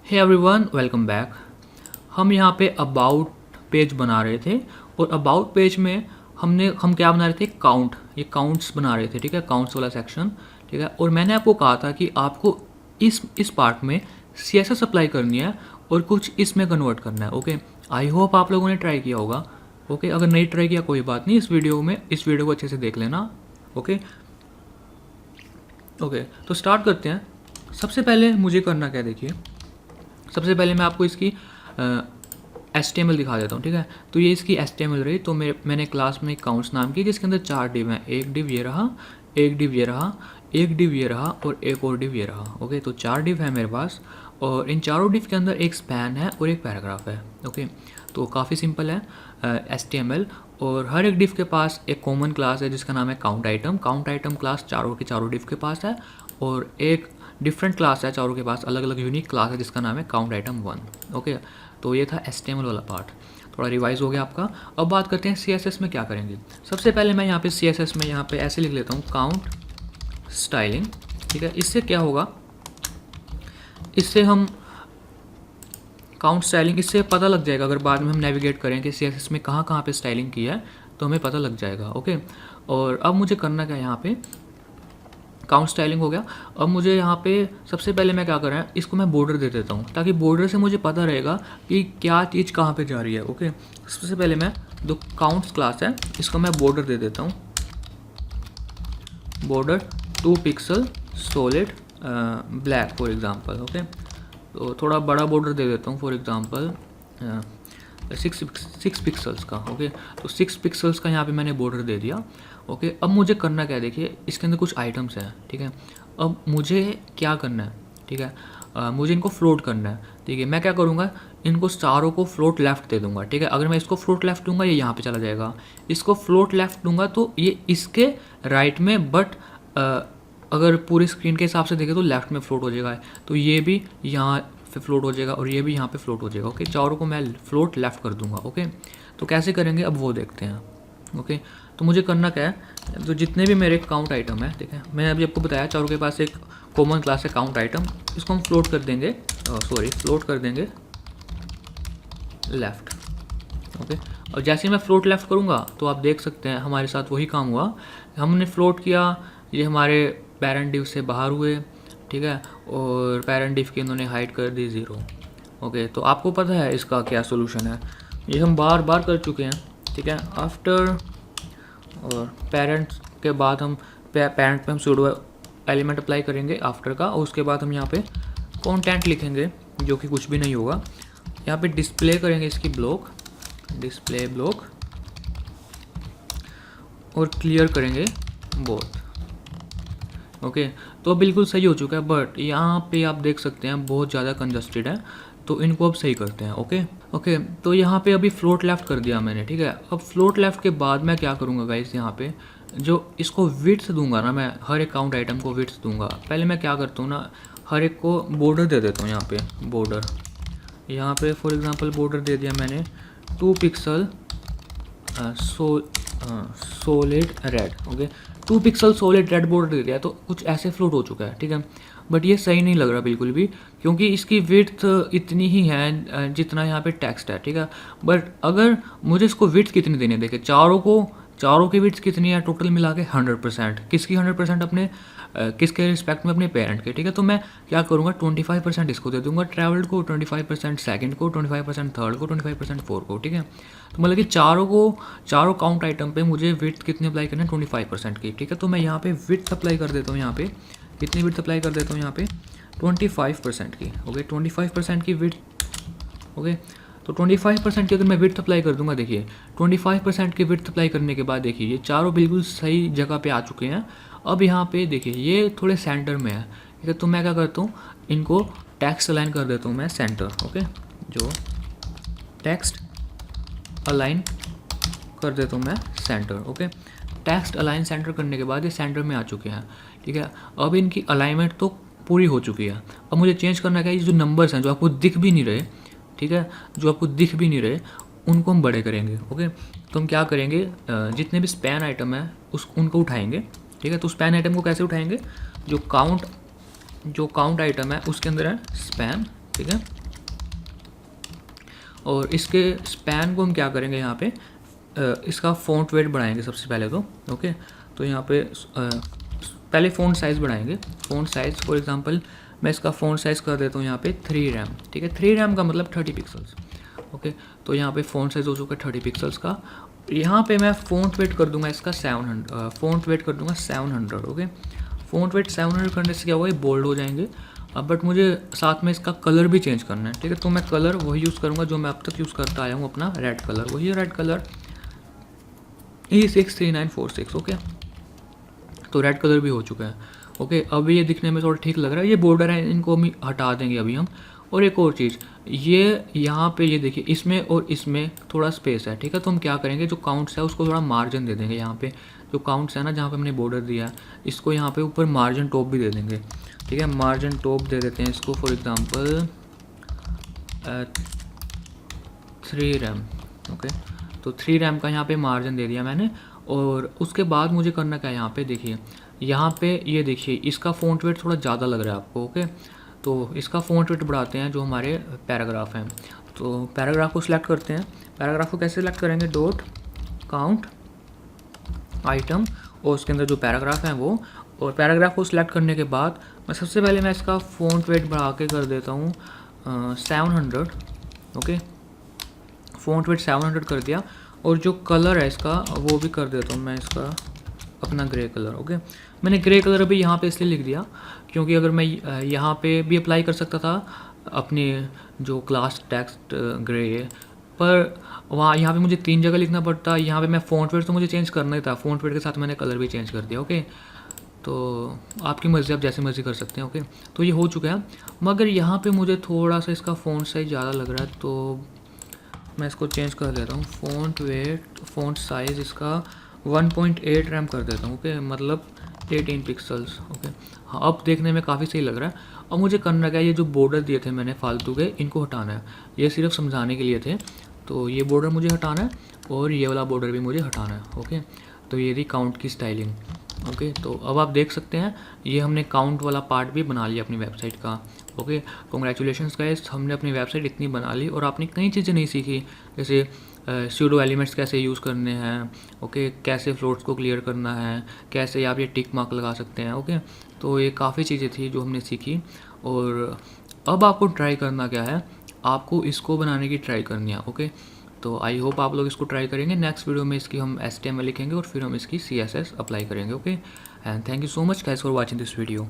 Hey everyone, welcome back. हम यहाँ पे अबाउट पेज बना रहे थे और अबाउट पेज में हम क्या बना रहे थे, काउंट। ये काउंट्स बना रहे थे, ठीक है, काउंट्स वाला सेक्शन, ठीक है। और मैंने आपको कहा था कि आपको इस पार्ट में CSS अप्लाई करनी है और कुछ इसमें कन्वर्ट करना है। ओके, आई होप आप लोगों ने ट्राई किया होगा। ओके, अगर नहीं ट्राई किया कोई बात नहीं, इस वीडियो को अच्छे से देख लेना। ओके ओके, तो स्टार्ट करते हैं। सबसे पहले मुझे करना क्या, देखिए, सबसे पहले मैं आपको इसकी HTML दिखा देता हूँ, ठीक है। तो ये इसकी HTML रही। तो मैंने क्लास में एक काउंट्स नाम की जिसके अंदर 4 डिव हैं। एक डिव ये रहा, एक डिव ये रहा, एक डिव ये रहा और एक और डिव ये रहा। ओके, तो 4 डिव है मेरे पास और इन चारों डिव के अंदर एक स्पैन है और एक पैराग्राफ है। ओके, तो काफ़ी सिंपल है HTML। और हर एक डिव के पास एक कॉमन क्लास है जिसका नाम है count item. Count item class चारों के चारों डिव के पास है और एक डिफरेंट क्लास है, चारों के पास अलग अलग यूनिक क्लास है जिसका नाम है काउंट आइटम 1। ओके, तो ये था HTML वाला पार्ट, थोड़ा रिवाइज हो गया आपका। अब बात करते हैं CSS में क्या करेंगे। सबसे पहले मैं यहाँ पे CSS में यहाँ पे ऐसे लिख लेता हूँ, काउंट स्टाइलिंग, ठीक है। इससे क्या होगा, इससे हम काउंट स्टाइलिंग, इससे पता लग जाएगा अगर बाद में हम नेविगेट करें कि CSS में कहाँ कहाँ पे स्टाइलिंग की है तो हमें पता लग जाएगा। ओके, और अब मुझे करना क्या, यहाँ पे काउंट स्टाइलिंग हो गया। अब मुझे यहाँ पे सबसे पहले मैं क्या कर रहा है, इसको मैं बॉर्डर दे देता हूँ ताकि बॉर्डर से मुझे पता रहेगा कि क्या चीज़ कहाँ पे जा रही है। ओके, सबसे पहले मैं जो काउंट्स क्लास है इसको मैं बॉर्डर दे देता हूँ, border 2 pixel solid black for example. Okay, तो थोड़ा बड़ा बॉर्डर दे देता हूँ, फॉर एग्जांपल 6 पिक्सल्स का। ओके, तो 6 पिक्सल्स का यहाँ पे मैंने बॉर्डर दे दिया। ओके, अब मुझे करना क्या है, देखिए इसके अंदर कुछ आइटम्स हैं, ठीक है। अब मुझे क्या करना है, ठीक है, मुझे इनको फ्लोट करना है। ठीक है, मैं क्या करूँगा, इनको चारों को फ्लोट लेफ़्ट दे दूंगा, ठीक है। अगर मैं इसको फ्लोट लेफ़्ट दूंगा ये यहाँ पे चला जाएगा, इसको फ्लोट लेफ़्ट दूंगा तो ये इसके राइट में, बट अगर पूरी स्क्रीन के हिसाब से देखें तो लेफ़्ट में फ्लोट हो जाएगा। तो ये भी यहाँ पे फ्लोट हो जाएगा और ये भी यहाँ पे फ्लोट हो जाएगा। ओके, चारों को मैं फ्लोट लेफ़्ट कर दूंगा। ओके, तो कैसे करेंगे अब वो देखते हैं। ओके, तो मुझे करना क्या है, तो जितने भी मेरे काउंट आइटम है, ठीक है, मैंने अभी आपको बताया चारों के पास एक कॉमन क्लास है काउंट आइटम, इसको हम फ्लोट कर देंगे, फ्लोट कर देंगे लेफ़्ट। ओके, और जैसे ही मैं फ्लोट लेफ़्ट करूँगा तो आप देख सकते हैं हमारे साथ वही काम हुआ, हमने फ्लोट किया, ये हमारे पेरेंट डिव से बाहर हुए, ठीक है, और पेरेंट डिव की इन्होंने हाइड कर दी 0। ओके, तो आपको पता है इसका क्या सोल्यूशन है, ये हम बार बार कर चुके हैं, ठीक है। आफ्टर और पेरेंट के बाद हम पेरेंट पे हम सूडो एलिमेंट अप्लाई करेंगे आफ्टर का, और उसके बाद हम यहाँ पे कंटेंट लिखेंगे जो कि कुछ भी नहीं होगा। यहाँ पे डिस्प्ले करेंगे इसकी ब्लॉक, डिस्प्ले ब्लॉक, और क्लियर करेंगे बोथ। ओके, तो बिल्कुल सही हो चुका है, बट यहाँ पे आप देख सकते हैं बहुत ज़्यादा कंजस्टेड है, तो इनको अब सही करते हैं। ओके ओके, तो यहाँ पे अभी फ्लोट लेफ़्ट कर दिया मैंने, ठीक है। अब फ्लोट लेफ़्ट के बाद मैं क्या करूँगा गाइस, यहाँ पे जो इसको विड्थ दूंगा ना, मैं हर एक काउंट आइटम को विड्थ दूंगा। पहले मैं क्या करता हूँ ना, हर एक को बॉर्डर दे देता हूँ। यहाँ पे बॉर्डर, यहाँ पे फॉर एग्जांपल बॉर्डर दे दिया मैंने 2 pixel solid red. Okay, 2 pixel solid red border दे दिया, तो कुछ ऐसे फ्लोट हो चुका है, ठीक है। बट ये सही नहीं लग रहा बिल्कुल भी, क्योंकि इसकी विड्थ इतनी ही है जितना यहाँ पे टेक्स्ट है, ठीक है। बट अगर मुझे इसको विड्थ कितनी देनी है, देखिए चारों की विड्थ कितनी है टोटल मिला के 100%। किसकी 100%, अपने किसके रिस्पेक्ट में, अपने पेरेंट के, ठीक है। तो मैं क्या करूँगा, 25% इसको दे दूंगा ट्रैवल्ड को, 25% सेकंड को, 25% थर्ड को, 25% फोर्थ को, ठीक है। तो मतलब कि चारों काउंट आइटम पे मुझे विड्थ कितनी अप्लाई करना है, 25% की, ठीक है। तो मैं यहाँ पे विड्थ अप्लाई कर देता हूँ, यहाँ पे कितनी विड्थ अप्लाई कर देता हूँ, यहाँ पे 25% की। ओके, 25% की विड्थ। ओके, तो 25% की अगर मैं विड्थ अप्लाई कर दूंगा, देखिए 25% की विड्थ अप्लाई करने के बाद देखिए ये चारों बिल्कुल सही जगह पे आ चुके हैं। अब यहाँ पे देखिए ये थोड़े सेंटर में है, ठीक है। तो मैं क्या करता हूँ, इनको टेक्स्ट अलाइन कर देता हूँ मैं सेंटर। ओके, जो टेक्स्ट अलाइन कर देता हूँ मैं centre. Okay, text align centre करने के बाद ये सेंटर में आ चुके हैं, ठीक है। अब इनकी अलाइनमेंट तो पूरी हो चुकी है। अब मुझे चेंज करना क्या है, ये जो नंबर्स हैं जो आपको दिख भी नहीं रहे, ठीक है, जो आपको दिख भी नहीं रहे उनको हम बड़े करेंगे। ओके, तो हम क्या करेंगे, जितने भी स्पैन आइटम है उनको उठाएंगे, ठीक है। तो स्पैन आइटम को कैसे उठाएंगे, जो काउंट आइटम है उसके अंदर है स्पैन ठीक है। और इसके स्पैन को हम क्या करेंगे, यहाँ पे इसका फ़ॉन्ट वेट बढ़ाएंगे सबसे पहले तो। ओके, तो यहाँ पे पहले फ़ॉन्ट साइज़ बढ़ाएंगे। फ़ॉन्ट साइज़ फॉर एग्जांपल मैं इसका फ़ॉन्ट साइज़ कर देता हूँ यहाँ पे 3 रैम, ठीक है। 3 रैम का मतलब 30 पिक्सल्स। ओके, तो यहाँ पे फ़ॉन्ट साइज़ हो चुका है 30 पिक्सल्स का। यहाँ पे मैं फ़ॉन्ट वेट कर दूंगा इसका 700, फ़ॉन्ट वेट कर दूंगा 700। ओके, फ़ॉन्ट वेट 700 करने से क्या होगा, ये बोल्ड हो जाएंगे। अब बट मुझे साथ में इसका कलर भी चेंज करना है, ठीक है। तो मैं कलर वही यूज़ करूँगा जो मैं अब तक यूज़ करता आया हूँ, अपना रेड कलर, वही रेड कलर E63946। ओके, तो रेड कलर भी हो चुका है। ओके, अब ये दिखने में थोड़ा ठीक लग रहा है। ये बॉर्डर है, इनको हम हटा देंगे अभी हम। और एक और चीज़, ये यहाँ पे ये देखिए, इसमें और इसमें थोड़ा स्पेस है, ठीक है। तो हम क्या करेंगे, जो काउंट्स है उसको थोड़ा मार्जिन दे देंगे। यहाँ पे जो काउंट्स है ना, जहाँ पे हमने बॉर्डर दिया है, इसको यहाँ पे ऊपर मार्जिन टॉप भी दे देंगे, ठीक है। मार्जिन टॉप दे देते हैं इसको, फॉर एग्जांपल 3 रैम। ओके, तो 3 रैम का यहाँ पे मार्जिन दे दिया मैंने। और उसके बाद मुझे करना क्या है, यहाँ पे देखिए, यहाँ पे ये देखिए, इसका फ़ॉन्ट वेट थोड़ा ज़्यादा लग रहा है आपको। ओके, तो इसका फ़ॉन्ट वेट बढ़ाते हैं, जो हमारे पैराग्राफ हैं। तो पैराग्राफ को सिलेक्ट करते हैं। पैराग्राफ को कैसे सिलेक्ट करेंगे, डॉट काउंट आइटम, और उसके अंदर जो पैराग्राफ हैं वो। और पैराग्राफ को सिलेक्ट करने के बाद मैं सबसे पहले मैं इसका फ़ॉन्ट वेट बढ़ा के कर देता हूँ 700। ओके, फ़ॉन्ट वेट 700 कर दिया। और जो कलर है इसका वो भी कर देता हूँ मैं, इसका अपना ग्रे कलर। ओके, मैंने ग्रे कलर अभी यहाँ पे इसलिए लिख दिया क्योंकि अगर मैं यहाँ पे भी अप्लाई कर सकता था अपने जो क्लास टेक्स्ट ग्रे, पर वहाँ यहाँ पे मुझे 3 जगह लिखना पड़ता। यहाँ पे मैं फ़ॉन्ट वेट तो मुझे चेंज करना ही था, फ़ॉन्ट वेट के साथ मैंने कलर भी चेंज कर दिया। ओके, तो आपकी मर्ज़ी, आप जैसे मर्ज़ी कर सकते हैं। ओके, तो ये हो चुका है। मगर यहाँ पे मुझे थोड़ा सा इसका फ़ॉन्ट साइज़ ज़्यादा लग रहा है, तो मैं इसको चेंज कर देता हूँ। फ़ॉन्ट वेट, फ़ॉन्ट साइज़ इसका 1.8 रैम कर देता हूँ। ओके, मतलब 18 पिक्सल्स। ओके, हाँ, अब देखने में काफ़ी सही लग रहा है। अब मुझे करना क्या है, ये जो बॉर्डर दिए थे मैंने फालतू के, इनको हटाना है। ये सिर्फ समझाने के लिए थे, तो ये बॉर्डर मुझे हटाना है और ये वाला बॉर्डर भी मुझे हटाना है। ओके, तो ये थी काउंट की स्टाइलिंग। ओके, तो अब आप देख सकते हैं ये हमने काउंट वाला पार्ट भी बना लिया अपनी वेबसाइट का। ओके, कॉन्ग्रेचुलेशंस गाइस, हमने अपनी वेबसाइट इतनी बना ली और आपने कई चीज़ें नहीं सीखी, जैसे सूडो एलिमेंट्स कैसे यूज़ करने हैं। ओके, कैसे फ्लोट्स को क्लियर करना है, कैसे आप ये टिक मार्क लगा सकते हैं। ओके, तो ये काफ़ी चीज़ें थी जो हमने सीखी। और अब आपको ट्राई करना क्या है, आपको इसको बनाने की ट्राई करनी है। ओके, तो आई होप आप लोग इसको ट्राई करेंगे। नेक्स्ट वीडियो में इसकी हम HTML लिखेंगे और फिर हम इसकी CSS अप्लाई करेंगे। Okay, and thank you so much guys for watching this video.